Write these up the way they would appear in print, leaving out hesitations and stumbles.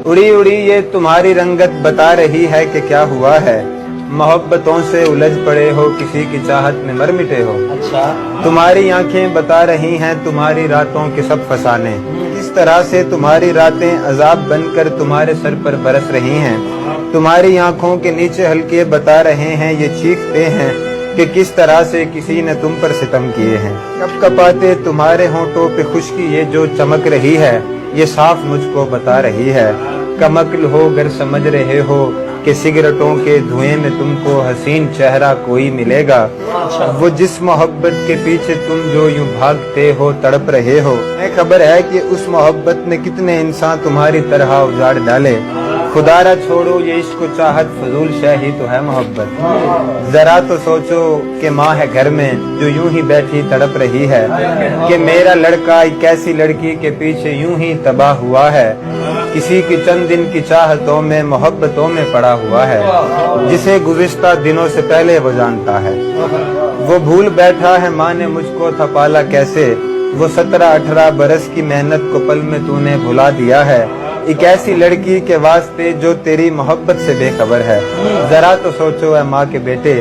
उड़ी उड़ी ये तुम्हारी रंगत बता रही है कि क्या हुआ है। मोहब्बतों से उलझ पड़े हो, किसी की चाहत में मर मिटे हो। अच्छा, तुम्हारी आंखें बता रही हैं तुम्हारी रातों के सब फसाने। किस तरह से तुम्हारी रातें अजाब बनकर तुम्हारे सर पर बरस रही हैं। तुम्हारी आंखों के नीचे हल्के बता रहे हैं, ये चीखते हैं कि किस तरह से किसी ने तुम पर सितम किए हैं। कब कपाते तुम्हारे होंठों पे खुशकी ये जो चमक रही है, ये साफ मुझको बता रही है। कमक्ल हो गर समझ रहे हो कि सिगरेटों के धुएं में तुमको हसीन चेहरा कोई मिलेगा। वो जिस मोहब्बत के पीछे तुम जो यूं भागते हो, तड़प रहे हो, मैं खबर है कि उस मोहब्बत ने कितने इंसान तुम्हारी तरह उजाड़ डाले। खुदारा छोड़ो ये इश्क व चाहत फजूल शय ही तो है मोहब्बत। जरा तो सोचो कि माँ है घर में जो यूं ही बैठी तड़प रही है, कि मेरा लड़का एक ऐसी लड़की के पीछे यूं ही तबाह हुआ है। किसी की चंद दिन की चाहतों में मोहब्बतों में पड़ा हुआ है, जिसे गुज़िश्ता दिनों से पहले वो जानता है। वो भूल बैठा है माँ ने मुझको था पाला कैसे। वो 17-18 बरस की मेहनत को पल में तूने भुला दिया है, एक ऐसी लड़की के वास्ते जो तेरी मोहब्बत से बेखबर है। जरा तो सोचो है माँ के बेटे,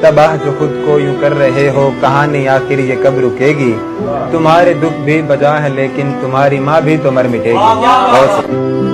तबाह जो खुद को यूं कर रहे हो, कहानी आखिर ये कब रुकेगी। तुम्हारे दुख भी बजा है लेकिन तुम्हारी माँ भी तो मर मिटेगी।